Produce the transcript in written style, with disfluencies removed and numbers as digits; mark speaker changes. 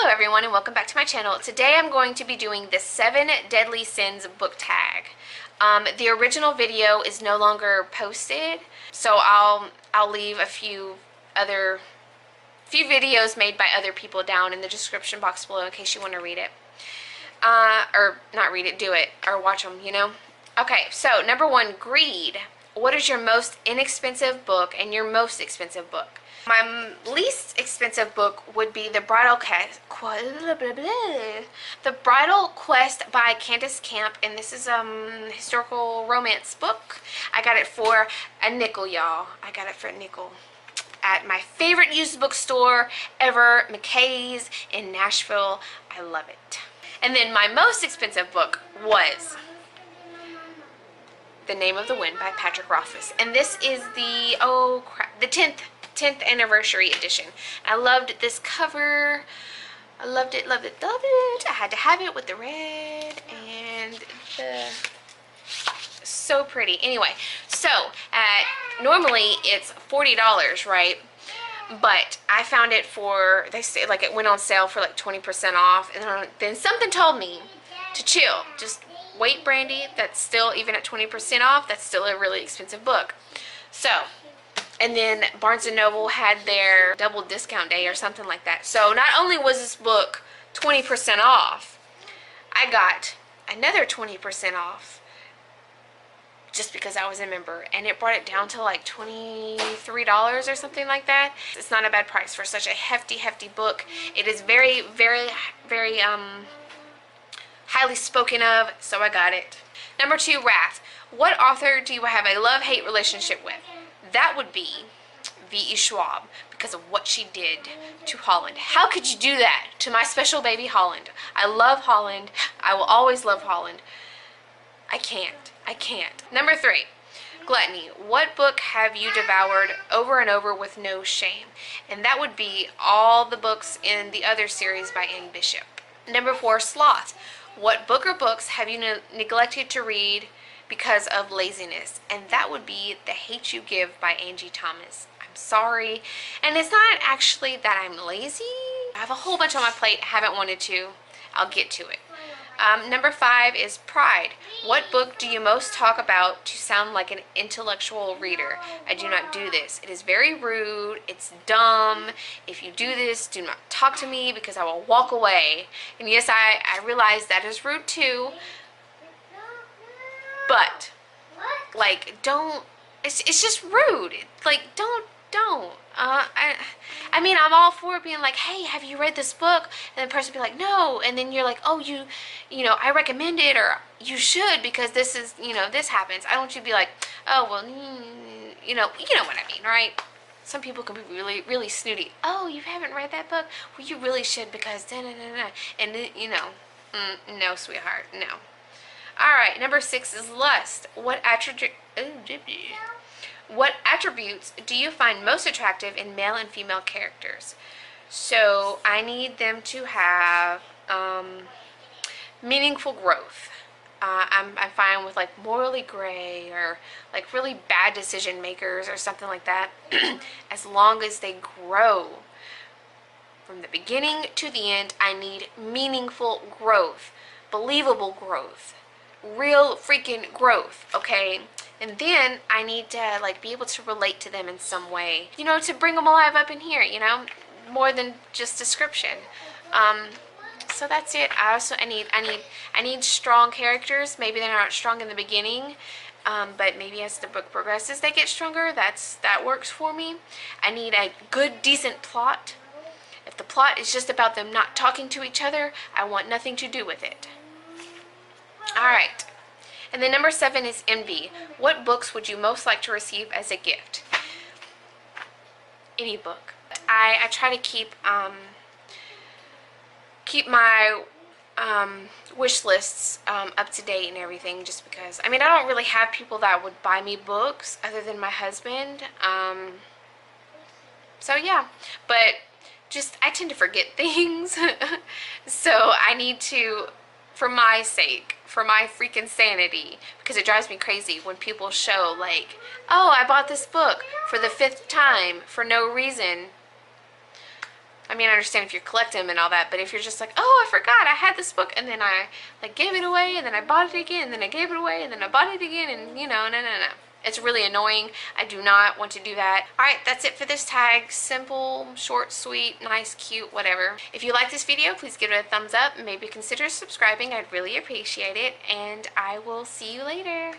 Speaker 1: everyone, and welcome back to my channel. Today I'm going to be doing the 7 Deadly Sins book tag. The original video is no longer posted, so I'll leave a few videos made by other people down in the description box below in case you want to read it. Or not read it, do it, or watch them, you know? Okay, so number 1, Greed. What is your most inexpensive book and your most expensive book? My least expensive book would be The Bridal Quest by Candace Camp, and this is a historical romance book. I got it for a nickel, y'all. I got it for a nickel at my favorite used bookstore ever, McKay's in Nashville. I love it. And then my most expensive book was The Name of the Wind by Patrick Rothfuss, and this is the the 10th anniversary edition. I loved this cover. I loved it, loved it, loved it. I had to have it with the red and the so pretty. Anyway, so normally it's $40, right? But I found it for, they say like it went on sale for like 20% off, and then something told me to chill. Just wait, Brandy. That's still, even at 20% off, that's still a really expensive book. So, and then Barnes & Noble had their double discount day or something like that. So not only was this book 20% off, I got another 20% off just because I was a member, and it brought it down to like $23 or something like that. It's not a bad price for such a hefty book. It is very highly spoken of, so I got it. Number 2, Wrath. What author do you have a love-hate relationship with? That would be V.E. Schwab, because of what she did to Holland. How could you do that to my special baby Holland? I love Holland. I will always love Holland. I can't. Number 3, Gluttony. What book have you devoured over and over with no shame? And that would be all the books in the other series by Anne Bishop. Number 4, Sloth. What book or books have you neglected to read because of laziness? And that would be The Hate You Give by Angie Thomas. I'm sorry. And it's not actually that I'm lazy. I have a whole bunch on my plate. I haven't wanted to. I'll get to it. Number 5 is Pride. What book do you most talk about to sound like an intellectual reader? I do not do this. It is very rude. It's dumb. If you do this, do not talk to me because I will walk away. And yes, I realize that is rude too. But, like, don't, it's just rude. Like, don't. I mean, I'm all for being like, hey, have you read this book? And the person be like, no. And then you're like, oh, you know, I recommend it, or you should because this is, you know, this happens. I don't want you to be like, oh, well, you know what I mean, right? Some people can be really snooty. Oh, you haven't read that book? Well, you really should because da-da-da-da. And, you know, no, sweetheart, no. All right, number 6 is Lust. What attributes do you find most attractive in male and female characters? So I need them to have meaningful growth. I'm fine with like morally gray or like really bad decision makers or something like that, as long as they grow. From the beginning to the end, I need meaningful growth, believable growth, real freaking growth, okay? And then I need to like be able to relate to them in some way, you know, to bring them alive up in here, you know, more than just description. So that's it. I need strong characters. Maybe they're not strong in the beginning, but maybe as the book progresses they get stronger. That works for me. I need a good, decent plot. If the plot is just about them not talking to each other, I want nothing to do with it. All right. And then number 7 is Envy. What books would you most like to receive as a gift? Any book. I try to keep my wish lists up to date and everything, just because, I mean, I don't really have people that would buy me books other than my husband. So yeah, but just, I tend to forget things. So I need to, for my sake, for my freaking sanity, because it drives me crazy when people show like, oh, I bought this book for the 5th time for no reason. I mean, I understand if you're collecting them and all that, but if you're just like, oh, I forgot I had this book, and then I like gave it away, and then I bought it again, and then I gave it away, and then I bought it again, and you know, no. It's really annoying. I do not want to do that. Alright, that's it for this tag. Simple, short, sweet, nice, cute, whatever. If you like this video, please give it a thumbs up. Maybe consider subscribing. I'd really appreciate it. And I will see you later.